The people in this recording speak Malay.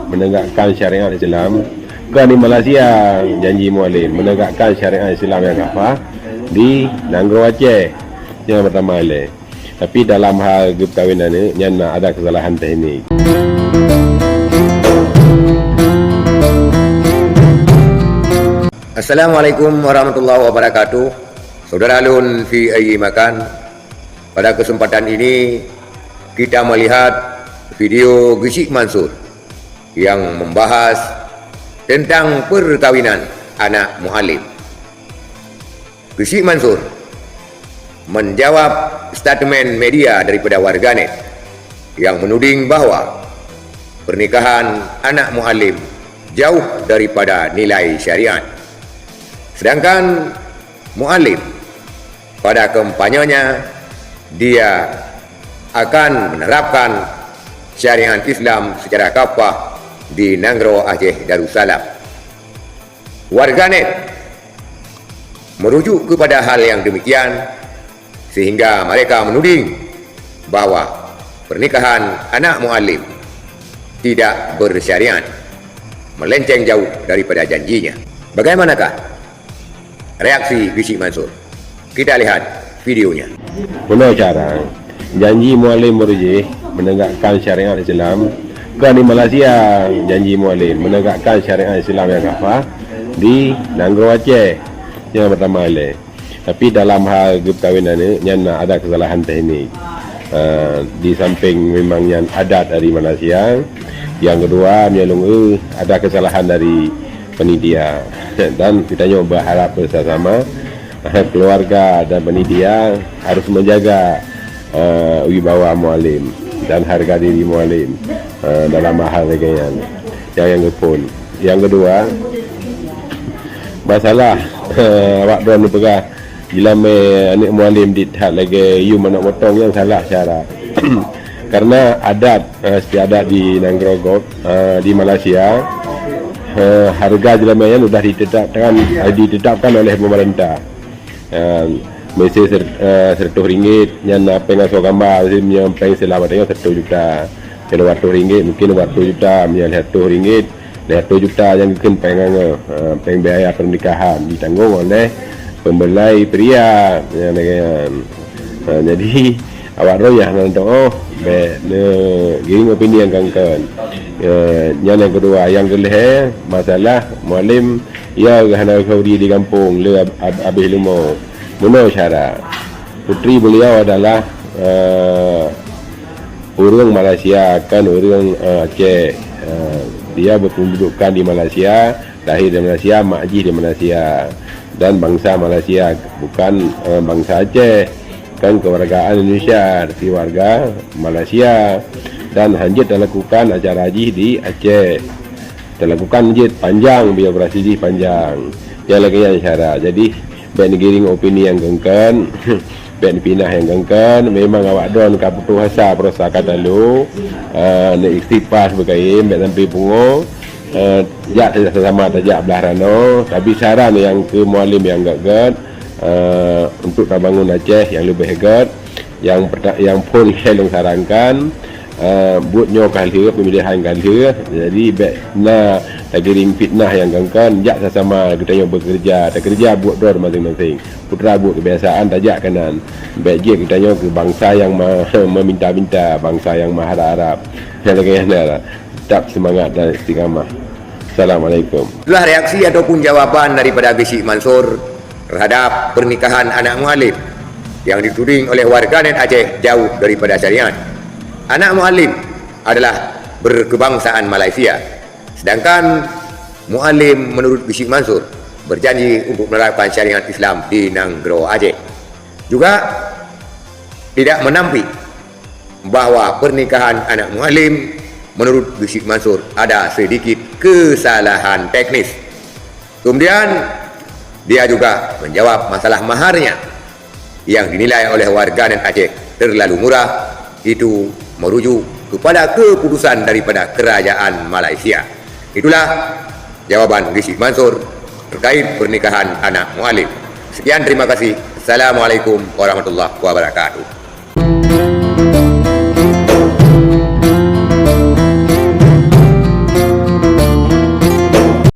menegakkan syariat Islam. Kan di Malaysia janji Mualim menegakkan syariat Islam yang kafah di Nanggro Aceh yang pertama kali. Tapi dalam hal perkahwinan ni nyana ada kesalahan teknik. Assalamualaikum warahmatullahi wabarakatuh. Saudara Lun fi ayyi makan. Pada kesempatan ini kita melihat video Gisik Mansur yang membahas tentang perkawinan anak muallim. Gisik Mansur menjawab statement media daripada warganet yang menuding bahawa pernikahan anak muallim jauh daripada nilai syariat. Sedangkan muallim pada kampanyenya dia akan menerapkan syariat Islam secara kafah di Nanggro Aceh Darussalam. Warganet merujuk kepada hal yang demikian sehingga mereka menuding bahawa pernikahan anak muallim tidak bersyariat, melenceng jauh daripada janjinya. Bagaimanakah reaksi Gisik Mansur? Kita lihat videonya. Benar cara janji Mualim Murjih menegakkan syariat Islam. Kan di Malaysia janji Mualim menegakkan syariat Islam yang kafah di Nanggro Aceh yang pertama kali. Tapi dalam hal perkahwinan ni nyana ada kesalahan teknik. Di samping memang yang adat dari Malaysia, yang kedua menyelung ada kesalahan dari penitia. Dan kita nyoba berharap bersama keluarga dan penitia harus menjaga wibawa mualim dan harga diri mualim dalam hal yang pun. Yang kedua, masalah awak don ni pegah bila anak mualim dithat lagi you nak potong yang salah cara. Karena adat istiadat di Nanggro di Malaysia, harga jelama yang sudah ditetapkan oleh pemerintah. Mesti RM100 yang pengen so gambar yang pengen selamat dengan RM1 juta. Kalau RM100 mungkin RM1 juta menjadi RM100, RM100 juta yang mungkin pengen biaya pernikahan ditanggung oleh pembelai pria. Jadi awak royah nanti giring opini yang kangkan. Yang kedua, yang kelih masalah mualim ia kena kaudi di kampung le habis lumo. Menurut cara putri beliau adalah orang Malaysia, kan orang Aceh. Dia berpendudukan di Malaysia, lahir di Malaysia, makji di Malaysia, dan bangsa Malaysia, bukan bangsa Aceh. Kan kewargaan Indonesia, tapi warga Malaysia. Dan Hanjit lakukan acara haji di Aceh. Terlakukan Hanjit panjang, biografi di panjang. Yang lagi yang cara. Jadi baik giring opini yang gengkan, baik pindah yang gengkan. Memang awak don kaputu hasa prosa kata lu nak istighfar sebagai baik sampai pungo jak sama tajak belah rano. Tapi saran yang ke mualim yang gagat untuk bangun Aceh yang lebih hebat, yang pun helong sarankan buat nyokal dia pemilihan kali. Jadi na giring fitnah yang gangkan jak sama kita yang bekerja, tak kerja buat dor masing-masing. Putra buat kebiasaan tajak kanan. Baik je kita nyok ke bangsa yang meminta-minta, bangsa yang mengharap. Yang tetap semangat dan istiqamah. Assalamualaikum. Itulah reaksi ataupun jawaban daripada Gisik Mansur terhadap pernikahan anak muallim yang dituding oleh warganet Aceh jauh daripada syariat. Anak muallim adalah berkebangsaan Malaysia, sedangkan muallim menurut Gisik Mansur berjanji untuk menerapkan syariat Islam di Nanggro Aceh. Juga tidak menampik bahawa pernikahan anak muallim menurut Gisik Mansur ada sedikit kesalahan teknis. Kemudian dia juga menjawab masalah maharnya yang dinilai oleh warganet Aceh terlalu murah. Itu merujuk kepada keputusan daripada kerajaan Malaysia. Itulah jawaban Gisik Mansur terkait pernikahan anak muallim. Sekian, terima kasih. Assalamualaikum warahmatullahi wabarakatuh.